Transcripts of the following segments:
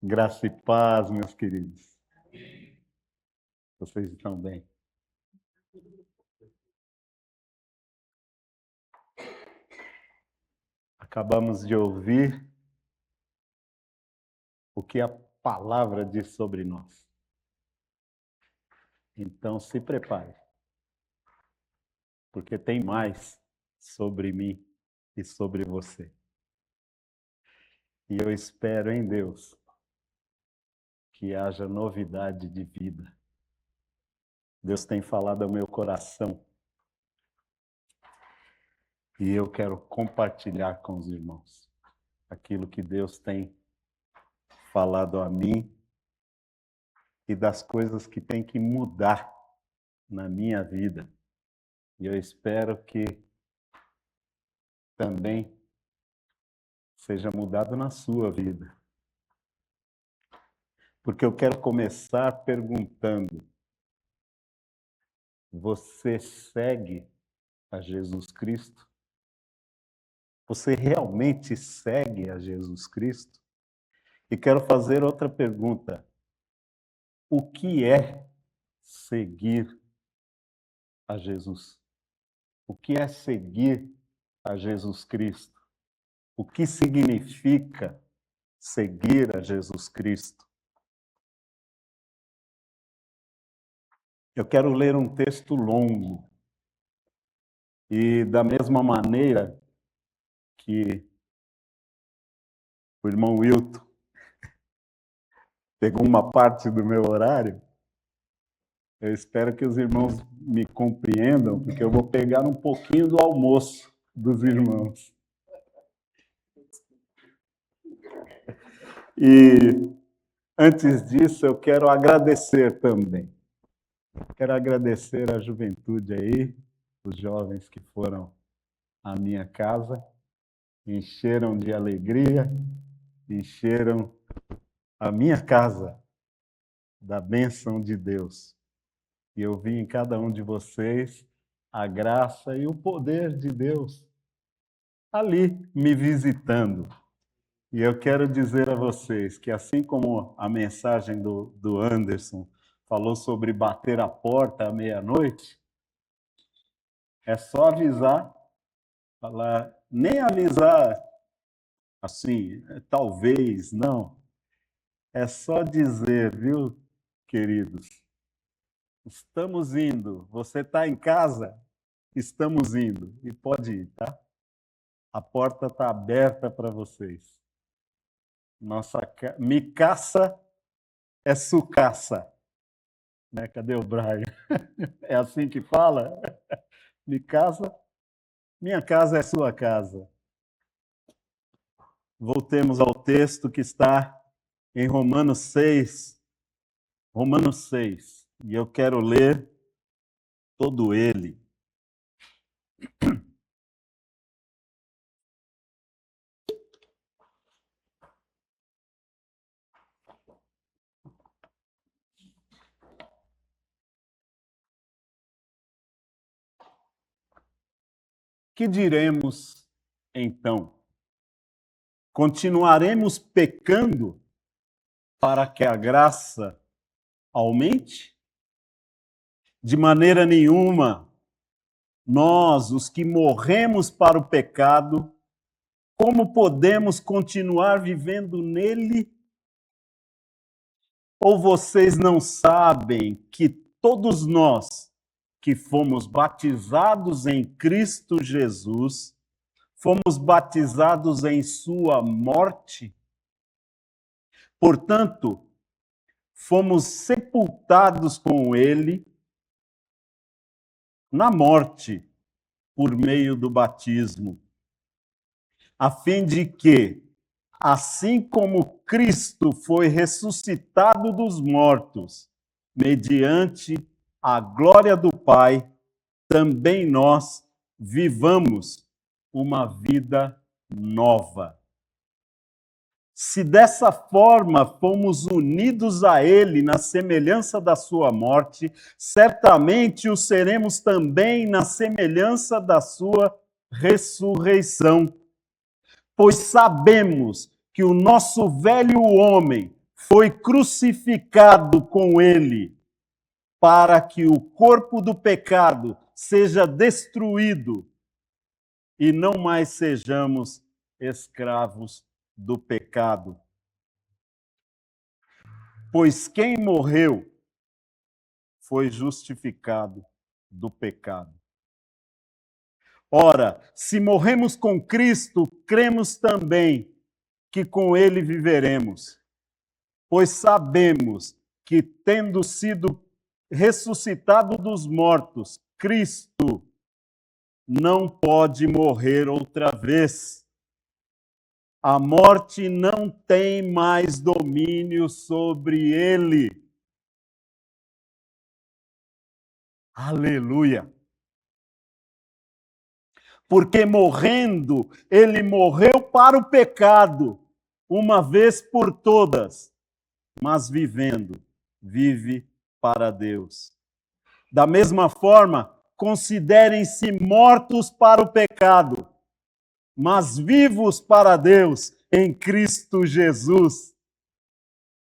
Graça e paz, meus queridos. Vocês estão bem? Acabamos de ouvir o que a palavra diz sobre nós. Então, se prepare, porque tem mais sobre mim e sobre você. E eu espero em Deus que haja novidade de vida. Deus tem falado ao meu coração e eu quero compartilhar com os irmãos aquilo que Deus tem falado a mim e das coisas que tem que mudar na minha vida. E eu espero que também seja mudado na sua vida. Porque eu quero começar perguntando: você segue a Jesus Cristo? Você realmente segue a Jesus Cristo? E quero fazer outra pergunta: o que é seguir a Jesus? O que é seguir a Jesus Cristo? O que significa seguir a Jesus Cristo? Eu quero ler um texto longo. E da mesma maneira que o irmão Wilton pegou uma parte do meu horário, eu espero que os irmãos me compreendam, porque eu vou pegar um pouquinho do almoço dos irmãos. E antes disso, eu quero agradecer também. Quero agradecer à juventude aí, os jovens que foram à minha casa, encheram de alegria, encheram a minha casa da bênção de Deus. E eu vi em cada um de vocês a graça e o poder de Deus ali me visitando. E eu quero dizer a vocês que, assim como a mensagem do Anderson falou sobre bater a porta à meia-noite, é só avisar, falar, nem avisar assim, talvez, não. É só dizer, viu, queridos? Estamos indo. Você está em casa? Estamos indo. E pode ir, tá? A porta está aberta para vocês. Me caça é sucaça. Né? Cadê o Brian? É assim que fala? Me caça, minha casa é sua casa. Voltemos ao texto que está em Romanos 6. Romanos 6. E eu quero ler todo ele. Que diremos então? Continuaremos pecando para que a graça aumente? De maneira nenhuma. Nós, os que morremos para o pecado, como podemos continuar vivendo nele? Ou vocês não sabem que todos nós que fomos batizados em Cristo Jesus, fomos batizados em sua morte? Portanto, fomos sepultados com ele na morte por meio do batismo, a fim de que, assim como Cristo foi ressuscitado dos mortos, mediante a glória do Pai, também nós vivamos uma vida nova. Se dessa forma fomos unidos a Ele na semelhança da sua morte, certamente o seremos também na semelhança da sua ressurreição. Pois sabemos que o nosso velho homem foi crucificado com ele, para que o corpo do pecado seja destruído e não mais sejamos escravos do pecado. Pois quem morreu foi justificado do pecado. Ora, se morremos com Cristo, cremos também que com ele viveremos. Pois sabemos que, tendo sido ressuscitado dos mortos, Cristo não pode morrer outra vez. A morte não tem mais domínio sobre ele. Aleluia! Porque morrendo, ele morreu para o pecado, uma vez por todas, mas vivendo, vive para Deus. Da mesma forma, considerem-se mortos para o pecado, mas vivos para Deus em Cristo Jesus.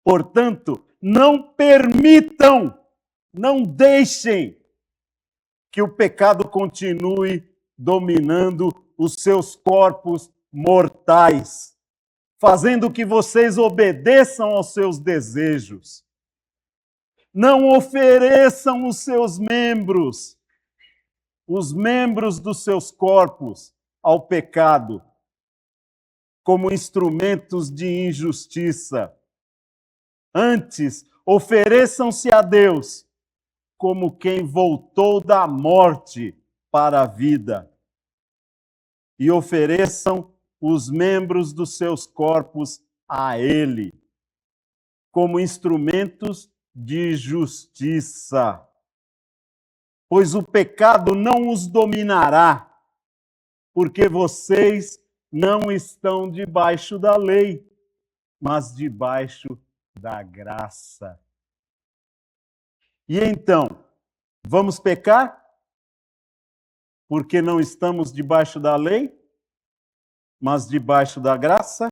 Portanto, não permitam, não deixem que o pecado continue dominando os seus corpos mortais, fazendo que vocês obedeçam aos seus desejos. Não ofereçam os seus membros, os membros dos seus corpos, ao pecado, como instrumentos de injustiça. Antes, ofereçam-se a Deus como quem voltou da morte para a vida. E ofereçam os membros dos seus corpos a Ele, como instrumentos de justiça. Pois o pecado não os dominará, porque vocês não estão debaixo da lei, mas debaixo da graça. E então, vamos pecar? Porque não estamos debaixo da lei, mas debaixo da graça?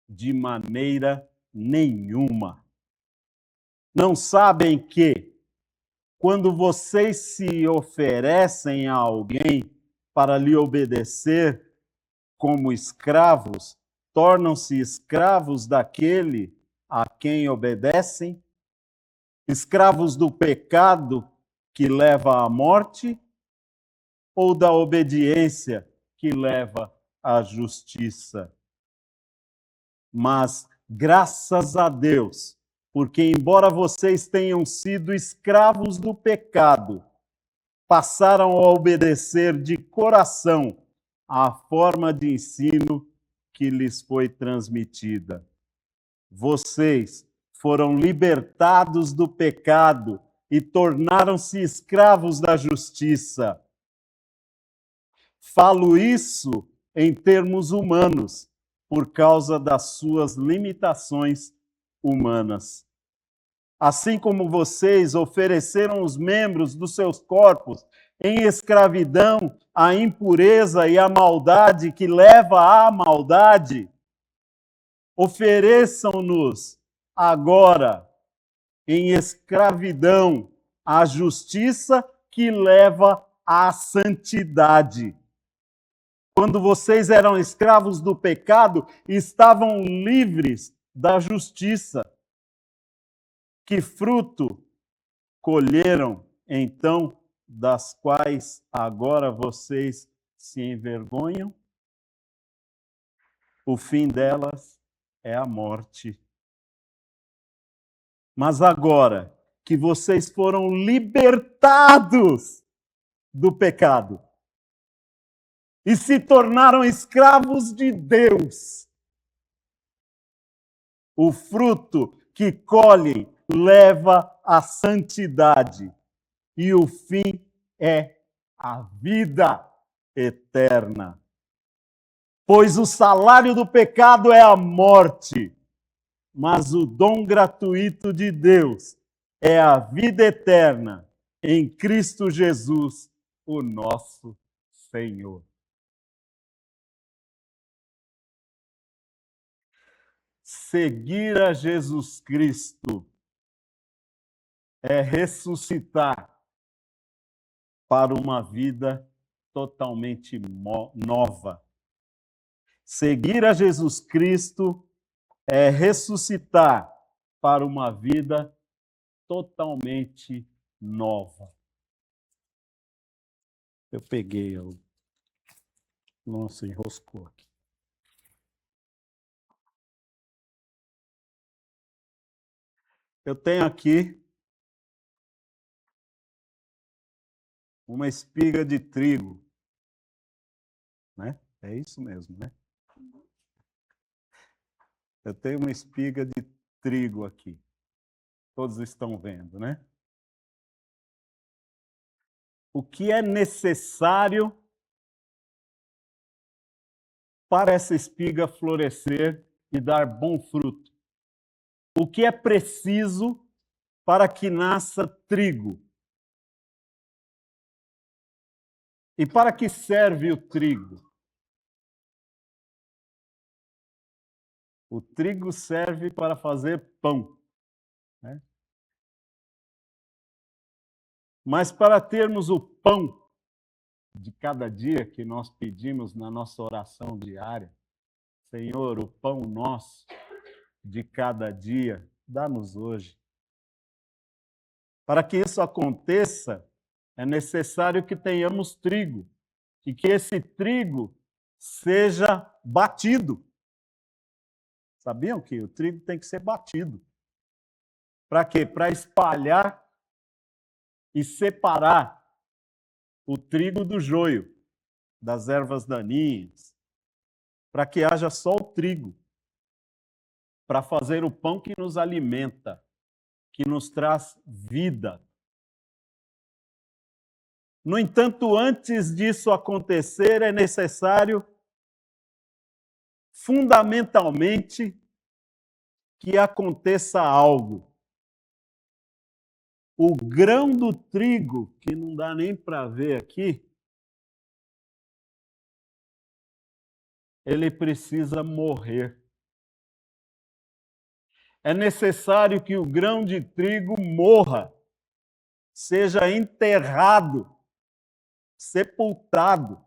De maneira nenhuma. Não sabem que, quando vocês se oferecem a alguém para lhe obedecer como escravos, tornam-se escravos daquele a quem obedecem? Escravos do pecado que leva à morte ou da obediência que leva à justiça? Mas, graças a Deus, porque embora vocês tenham sido escravos do pecado, passaram a obedecer de coração à forma de ensino que lhes foi transmitida. Vocês foram libertados do pecado e tornaram-se escravos da justiça. Falo isso em termos humanos, por causa das suas limitações humanas. Assim como vocês ofereceram os membros dos seus corpos em escravidão à impureza e à maldade que leva à maldade, ofereçam-nos agora em escravidão à justiça que leva à santidade. Quando vocês eram escravos do pecado, estavam livres da justiça. Que fruto colheram, então, das quais agora vocês se envergonham? O fim delas é a morte. Mas agora que vocês foram libertados do pecado e se tornaram escravos de Deus, o fruto que colhem leva à santidade e o fim é a vida eterna. Pois o salário do pecado é a morte, mas o dom gratuito de Deus é a vida eterna em Cristo Jesus, o nosso Senhor. Seguir a Jesus Cristo é ressuscitar para uma vida totalmente nova. Seguir a Jesus Cristo é ressuscitar para uma vida totalmente nova. Eu peguei, nossa, enroscou aqui. Eu tenho aqui uma espiga de trigo, né? É isso mesmo, né? Eu tenho uma espiga de trigo aqui. Todos estão vendo, né? O que é necessário para essa espiga florescer e dar bom fruto? O que é preciso para que nasça trigo? E para que serve o trigo? O trigo serve para fazer pão, né? Mas para termos o pão de cada dia que nós pedimos na nossa oração diária, Senhor, o pão nosso de cada dia, dá-nos hoje. Para que isso aconteça, é necessário que tenhamos trigo e que esse trigo seja batido. Sabiam que o trigo tem que ser batido? Para quê? Para espalhar e separar o trigo do joio, das ervas daninhas, para que haja só o trigo, para fazer o pão que nos alimenta, que nos traz vida. No entanto, antes disso acontecer, é necessário, fundamentalmente, que aconteça algo. O grão do trigo, que não dá nem para ver aqui, ele precisa morrer. É necessário que o grão de trigo morra, seja enterrado, sepultado,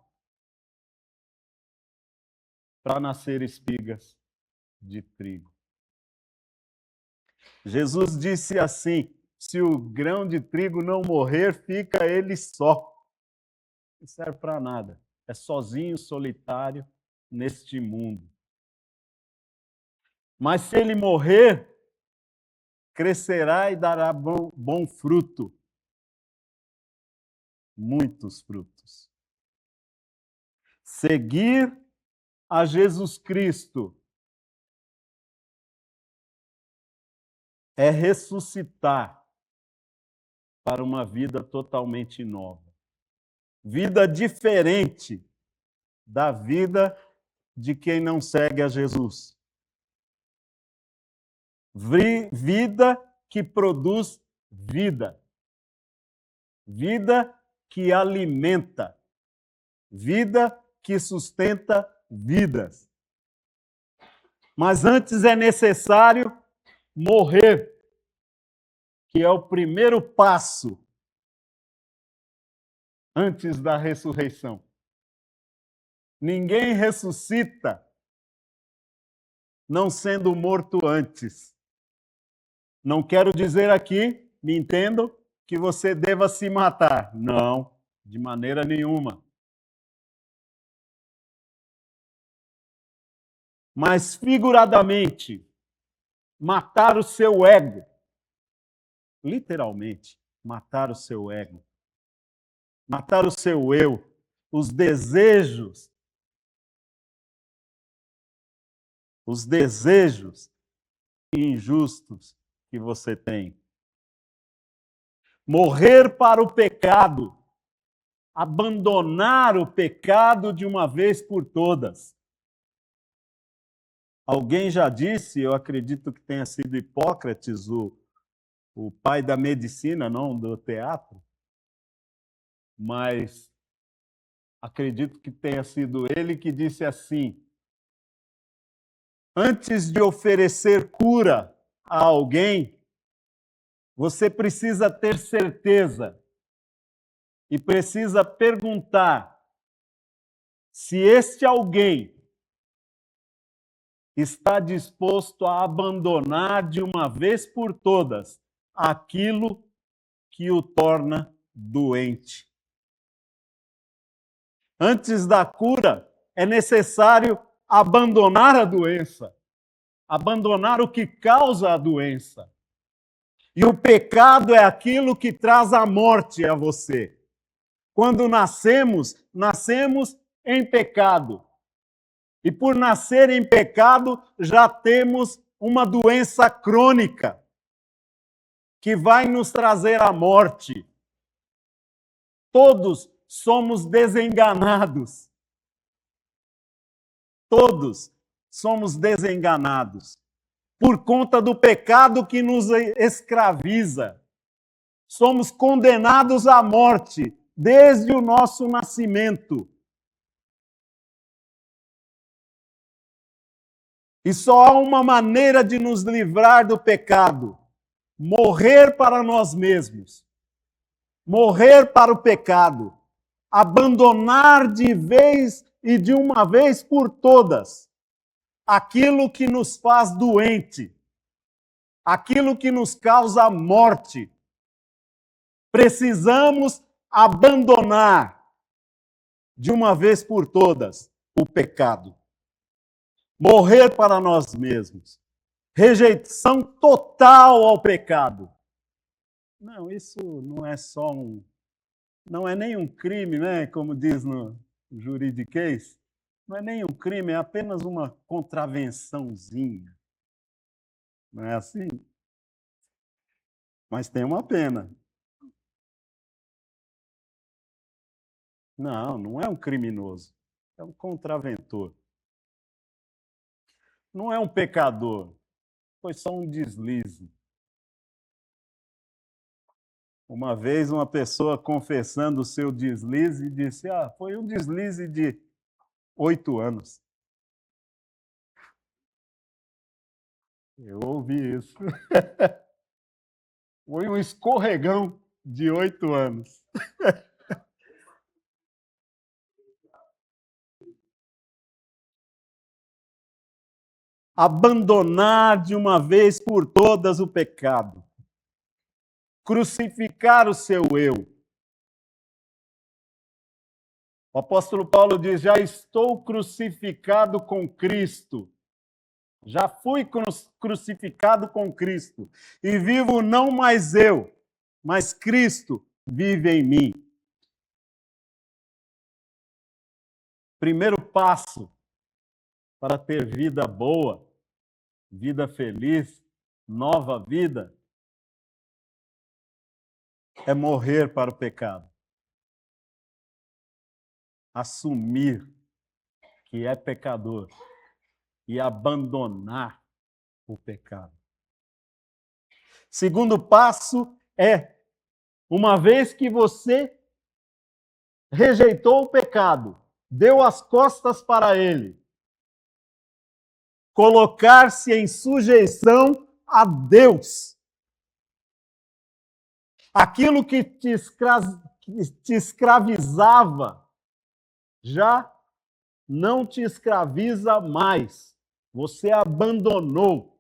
para nascer espigas de trigo. Jesus disse assim: se o grão de trigo não morrer, fica ele só. Não serve para nada. É sozinho, solitário, neste mundo. Mas se ele morrer, crescerá e dará bom fruto. Muitos frutos. Seguir a Jesus Cristo é ressuscitar para uma vida totalmente nova. Vida diferente da vida de quem não segue a Jesus. Vida que produz vida. Vida que alimenta. Vida que sustenta vidas. Mas antes é necessário morrer, que é o primeiro passo antes da ressurreição. Ninguém ressuscita não sendo morto antes. Não quero dizer aqui, me entendo, que você deva se matar. Não, de maneira nenhuma. Mas figuradamente, matar o seu ego. Literalmente, matar o seu ego. Matar o seu eu, os desejos injustos que você tem. Morrer para o pecado, abandonar o pecado de uma vez por todas. Alguém já disse, eu acredito que tenha sido Hipócrates, o pai da medicina, não do teatro, mas acredito que tenha sido ele que disse assim: Antes de oferecer cura a alguém, você precisa ter certeza e precisa perguntar se este alguém está disposto a abandonar de uma vez por todas aquilo que o torna doente. Antes da cura, é necessário abandonar a doença, abandonar o que causa a doença. E o pecado é aquilo que traz a morte a você. Quando nascemos, nascemos em pecado. E por nascer em pecado, já temos uma doença crônica que vai nos trazer a morte. Todos somos desenganados. Todos somos desenganados por conta do pecado que nos escraviza. Somos condenados à morte desde o nosso nascimento. E só há uma maneira de nos livrar do pecado: morrer para nós mesmos, morrer para o pecado, abandonar de vez e de uma vez por todas aquilo que nos faz doente, aquilo que nos causa morte. Precisamos abandonar de uma vez por todas o pecado. Morrer para nós mesmos. Rejeição total ao pecado. Não, isso não é só não é nem um crime, né? Como diz no juridiquês. Não é nem um crime, é apenas uma contravençãozinha. Não é assim? Mas tem uma pena. Não, não é um criminoso. É um contraventor. Não é um pecador. Foi só um deslize. Uma vez uma pessoa confessando o seu deslize disse: foi um deslize de 8 anos. Eu ouvi isso. Foi um escorregão de 8 anos. Abandonar de uma vez por todas o pecado. Crucificar o seu eu. O apóstolo Paulo diz: já estou crucificado com Cristo. Já fui crucificado com Cristo. E vivo não mais eu, mas Cristo vive em mim. Primeiro passo para ter vida boa, vida feliz, nova vida, é morrer para o pecado. Assumir que é pecador e abandonar o pecado. Segundo passo é, uma vez que você rejeitou o pecado, deu as costas para ele, colocar-se em sujeição a Deus. Aquilo que te escravizava já não te escraviza mais. Você abandonou.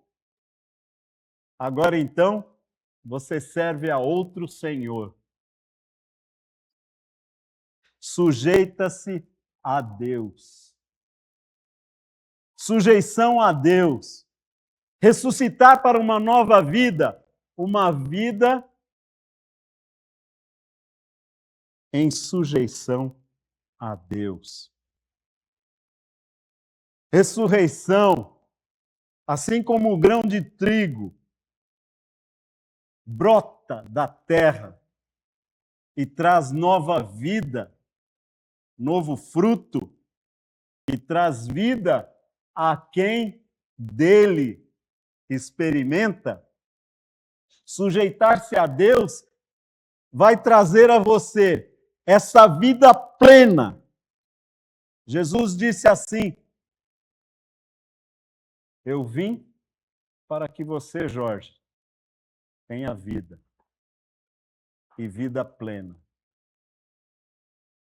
Agora então, você serve a outro Senhor. Sujeita-se a Deus. Sujeição a Deus. Ressuscitar para uma nova vida. Uma vida em sujeição a Deus. Ressurreição, assim como o grão de trigo brota da terra e traz nova vida, novo fruto, e traz vida a quem dele experimenta, sujeitar-se a Deus vai trazer a você essa vida plena. Jesus disse assim: Eu vim para que você, Jorge, tenha vida e vida plena.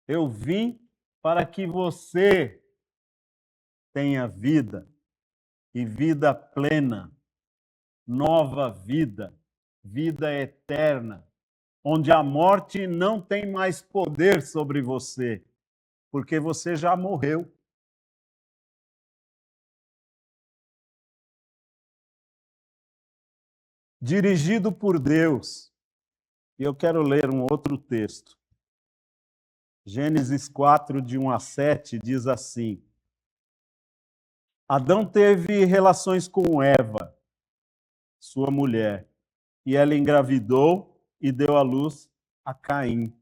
Eu vim para que você tenha vida e vida plena, nova vida, vida eterna, onde a morte não tem mais poder sobre você, porque você já morreu. Dirigido por Deus. E eu quero ler um outro texto. Gênesis 4, de 1 a 7, diz assim: Adão teve relações com Eva, sua mulher, e ela engravidou e deu à luz a Caim.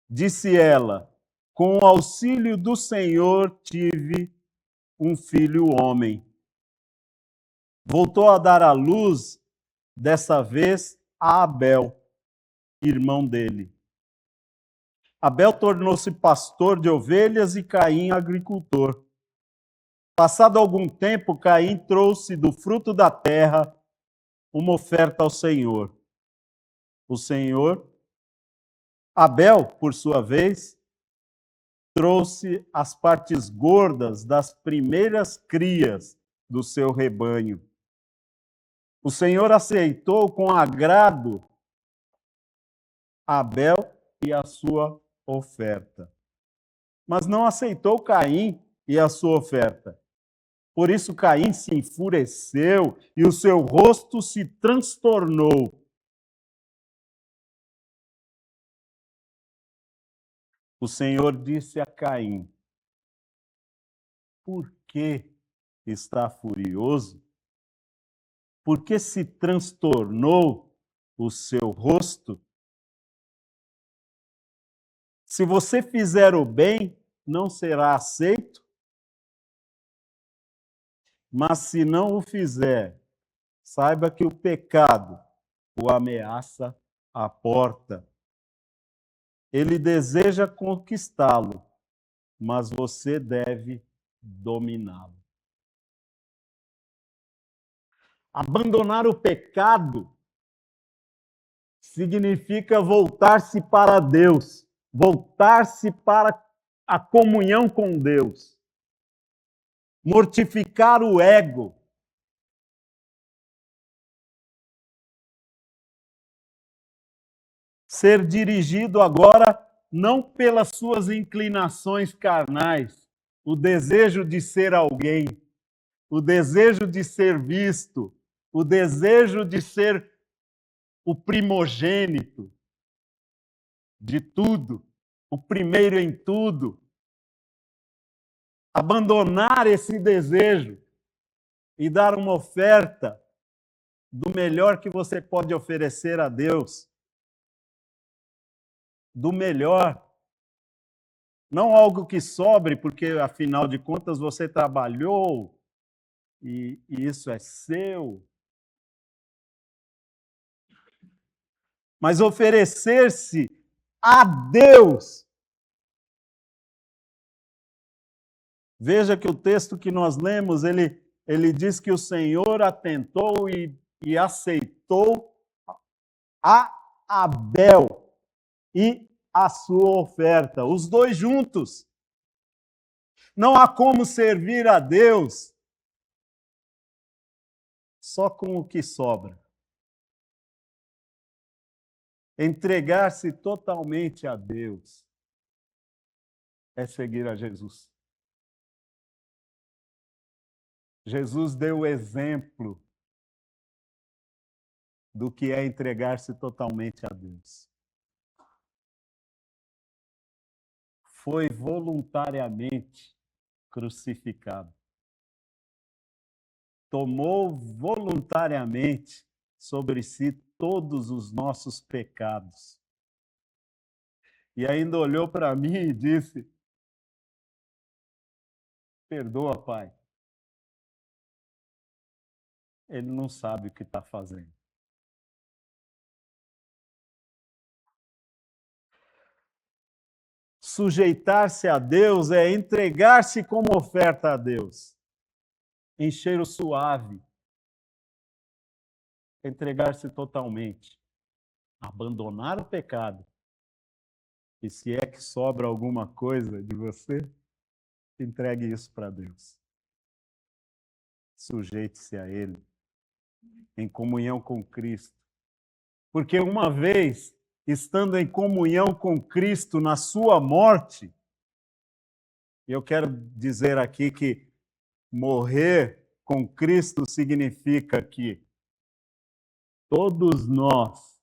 Disse ela: com o auxílio do Senhor tive um filho homem. Voltou a dar à luz, dessa vez, a Abel, irmão dele. Abel tornou-se pastor de ovelhas e Caim agricultor. Passado algum tempo, Caim trouxe do fruto da terra uma oferta ao Senhor. Abel, por sua vez, trouxe as partes gordas das primeiras crias do seu rebanho. O Senhor aceitou com agrado Abel e a sua oferta, mas não aceitou Caim e a sua oferta. Por isso Caim se enfureceu e o seu rosto se transtornou. O Senhor disse a Caim: por que está furioso? Por que se transtornou o seu rosto? Se você fizer o bem, não será aceito, mas se não o fizer, saiba que o pecado o ameaça à porta. Ele deseja conquistá-lo, mas você deve dominá-lo. Abandonar o pecado significa voltar-se para Deus, voltar-se para a comunhão com Deus, mortificar o ego, ser dirigido agora não pelas suas inclinações carnais, o desejo de ser alguém, o desejo de ser visto, o desejo de ser o primogênito de tudo, o primeiro em tudo. Abandonar esse desejo e dar uma oferta do melhor que você pode oferecer a Deus. Do melhor. Não algo que sobre, porque afinal de contas você trabalhou e isso é seu. Mas oferecer-se a Deus. Veja que o texto que nós lemos, ele diz que o Senhor atentou e aceitou a Abel e a sua oferta, os dois juntos. Não há como servir a Deus só com o que sobra. Entregar-se totalmente a Deus é seguir a Jesus. Jesus deu o exemplo do que é entregar-se totalmente a Deus. Foi voluntariamente crucificado. Tomou voluntariamente sobre si todos os nossos pecados. E ainda olhou para mim e disse: perdoa, Pai. Ele não sabe o que está fazendo. Sujeitar-se a Deus é entregar-se como oferta a Deus. em cheiro suave, entregar-se totalmente, abandonar o pecado. E se é que sobra alguma coisa de você, entregue isso para Deus. Sujeite-se a Ele, em comunhão com Cristo. Porque uma vez, estando em comunhão com Cristo na sua morte, eu quero dizer aqui que morrer com Cristo significa que todos nós,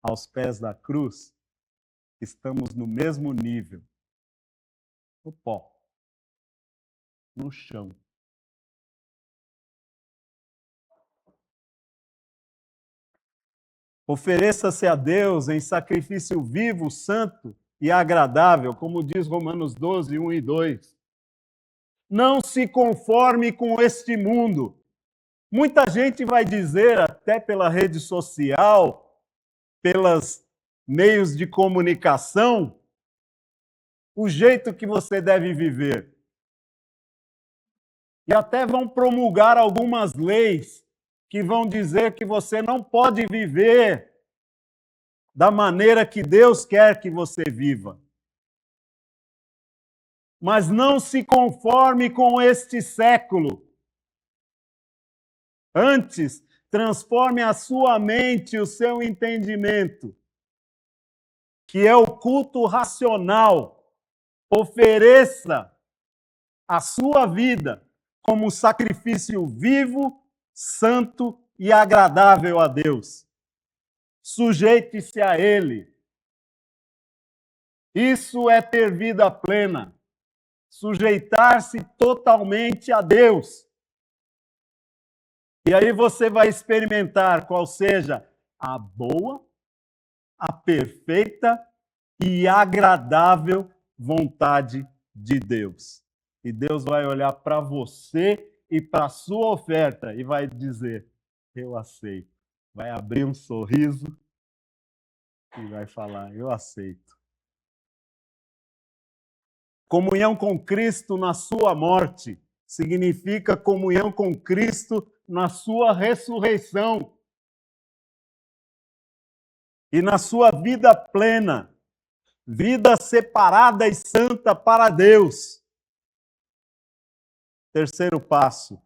aos pés da cruz, estamos no mesmo nível, no pó, no chão. Ofereça-se a Deus em sacrifício vivo, santo e agradável, como diz Romanos 12, 1 e 2. Não se conforme com este mundo. Muita gente vai dizer, até pela rede social, pelos meios de comunicação, o jeito que você deve viver. E até vão promulgar algumas leis que vão dizer que você não pode viver da maneira que Deus quer que você viva. Mas não se conforme com este século. Antes, transforme a sua mente e o seu entendimento, que é o culto racional. Ofereça a sua vida como sacrifício vivo, santo e agradável a Deus. Sujeite-se a Ele. Isso é ter vida plena. Sujeitar-se totalmente a Deus. E aí você vai experimentar qual seja a boa, a perfeita e agradável vontade de Deus. E Deus vai olhar para você e para a sua oferta e vai dizer: eu aceito. Vai abrir um sorriso e vai falar: eu aceito. Comunhão com Cristo na sua morte significa comunhão com Cristo na sua ressurreição e na sua vida plena, vida separada e santa para Deus. Terceiro passo: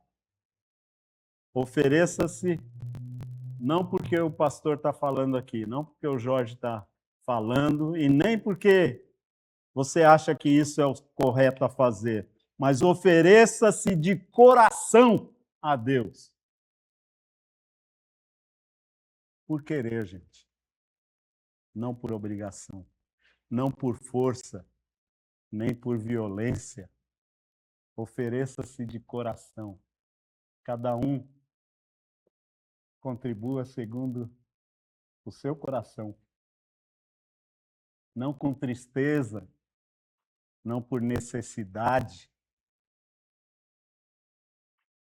ofereça-se, não porque o pastor está falando aqui, não porque o Jorge está falando, e nem porque você acha que isso é o correto a fazer, mas ofereça-se de coração a Deus. Por querer, gente. Não por obrigação. Não por força, nem por violência. Ofereça-se de coração. Cada um contribua segundo o seu coração. Não com tristeza, não por necessidade,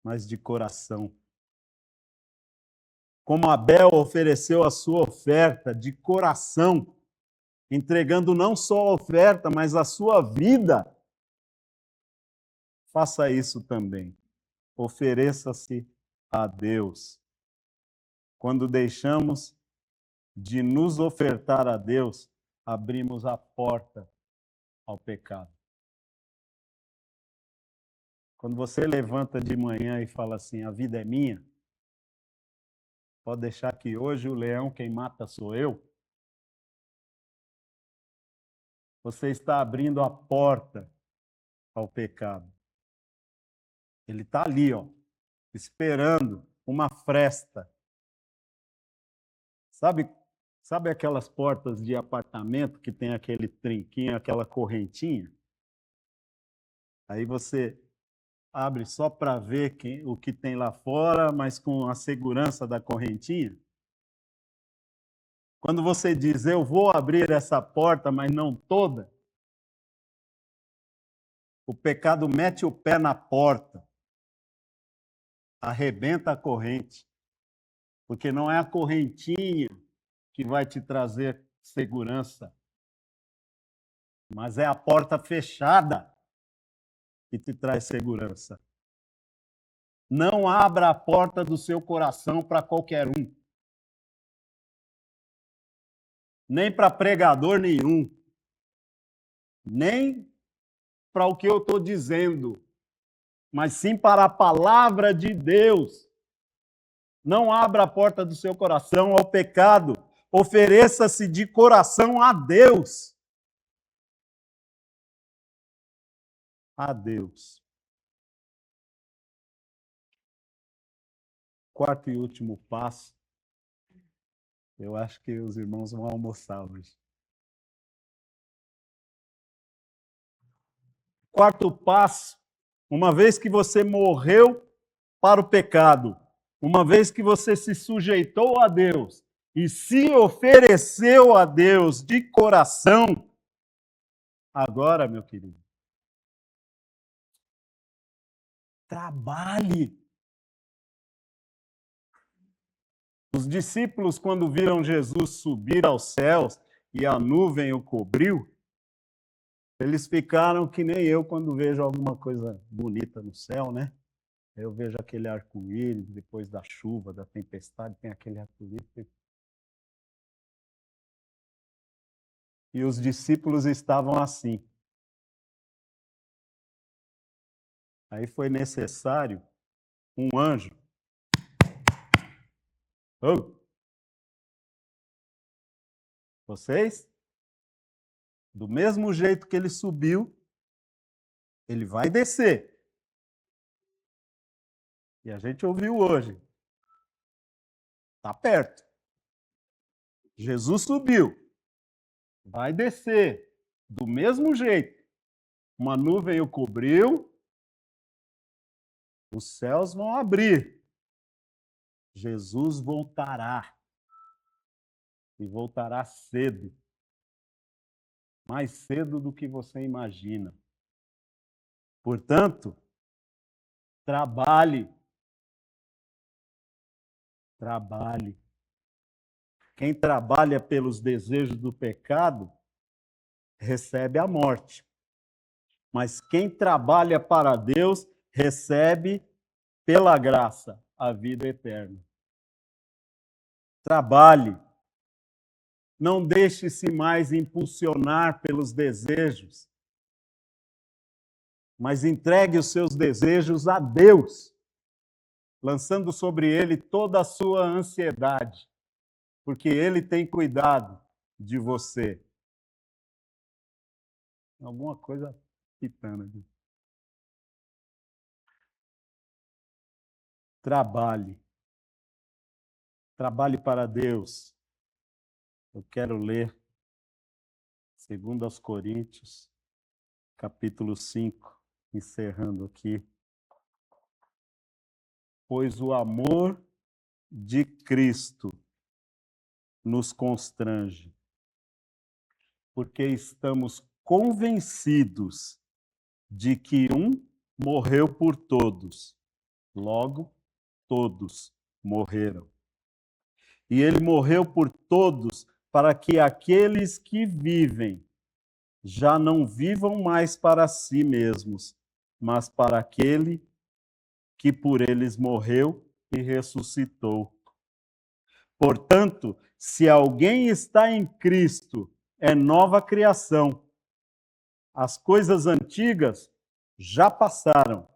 mas de coração. Como Abel ofereceu a sua oferta de coração, entregando não só a oferta, mas a sua vida, faça isso também. Ofereça-se a Deus. Quando deixamos de nos ofertar a Deus, abrimos a porta ao pecado. Quando você levanta de manhã e fala assim: a vida é minha, pode deixar que hoje o leão quem mata sou eu. Você está abrindo a porta ao pecado. Ele está ali, ó, esperando uma fresta. Sabe aquelas portas de apartamento que tem aquele trinquinho, aquela correntinha? Aí você abre só para ver o que tem lá fora, mas com a segurança da correntinha. Quando você diz: eu vou abrir essa porta, mas não toda, o pecado mete o pé na porta, arrebenta a corrente, porque não é a correntinha que vai te trazer segurança, mas é a porta fechada que te traz segurança. Não abra a porta do seu coração para qualquer um. Nem para pregador nenhum. Nem para o que eu estou dizendo. Mas sim para a palavra de Deus. Não abra a porta do seu coração ao pecado. Ofereça-se de coração a Deus. A Deus. Quarto e último passo. Eu acho que os irmãos vão almoçar hoje. Quarto passo. Uma vez que você morreu para o pecado, uma vez que você se sujeitou a Deus e se ofereceu a Deus de coração, agora, meu querido, trabalhe. Os discípulos, quando viram Jesus subir aos céus e a nuvem o cobriu, eles ficaram que nem eu quando vejo alguma coisa bonita no céu, né? Eu vejo aquele arco-íris, depois da chuva, da tempestade, tem aquele arco-íris. E os discípulos estavam assim. Aí foi necessário um anjo. Oh, vocês? Do mesmo jeito que ele subiu, ele vai descer. E a gente ouviu hoje. Está perto. Jesus subiu. Vai descer. Do mesmo jeito. Uma nuvem o cobriu. Os céus vão abrir. Jesus voltará. E voltará cedo. Mais cedo do que você imagina. Portanto, trabalhe. Trabalhe. Quem trabalha pelos desejos do pecado recebe a morte. Mas quem trabalha para Deus recebe, pela graça, a vida eterna. Trabalhe. Não deixe-se mais impulsionar pelos desejos, mas entregue os seus desejos a Deus, lançando sobre Ele toda a sua ansiedade, porque Ele tem cuidado de você. Alguma coisa pitando aqui. Trabalhe. Trabalhe para Deus. Eu quero ler 2 Coríntios, capítulo 5, encerrando aqui. Pois o amor de Cristo nos constrange, porque estamos convencidos de que um morreu por todos, logo todos morreram. E ele morreu por todos para que aqueles que vivem já não vivam mais para si mesmos, mas para aquele que por eles morreu e ressuscitou. Portanto, se alguém está em Cristo, é nova criação. As coisas antigas já passaram.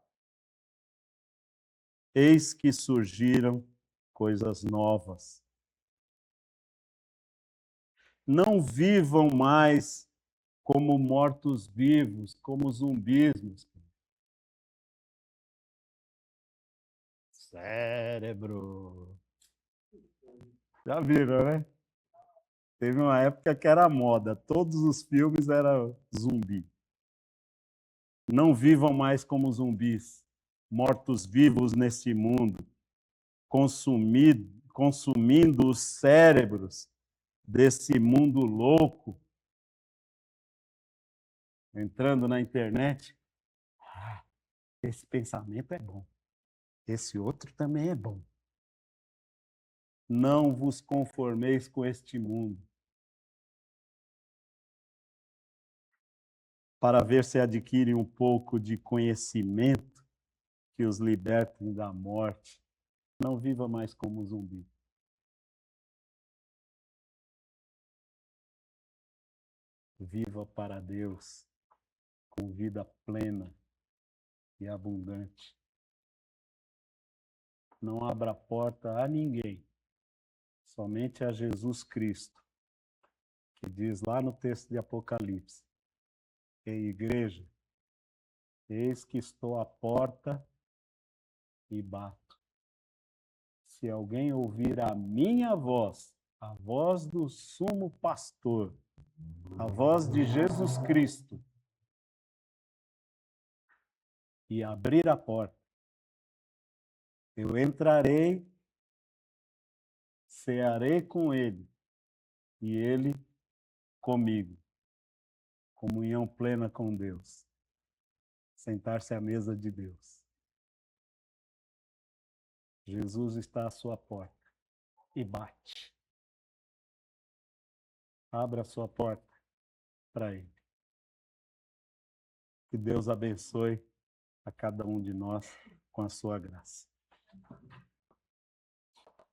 Eis que surgiram coisas novas. Não vivam mais como mortos-vivos, como zumbis. Cérebro. Já viram, né? Teve uma época que era moda, todos os filmes eram zumbi. Não vivam mais como zumbis, mortos-vivos neste mundo, consumindo os cérebros desse mundo louco, entrando na internet. Ah, esse pensamento é bom, esse outro também é bom. Não vos conformeis com este mundo, para ver se adquire um pouco de conhecimento que os libertem da morte. Não viva mais como zumbi. Viva para Deus, com vida plena e abundante. Não abra a porta a ninguém, somente a Jesus Cristo, que diz lá no texto de Apocalipse: Ei, igreja, eis que estou à porta e bato. Se alguém ouvir a minha voz, a voz do sumo pastor, a voz de Jesus Cristo, e abrir a porta, eu entrarei, cearei com ele, e ele comigo. Comunhão plena com Deus. Sentar-se à mesa de Deus. Jesus está à sua porta e bate. Abra a sua porta para ele. Que Deus abençoe a cada um de nós com a sua graça.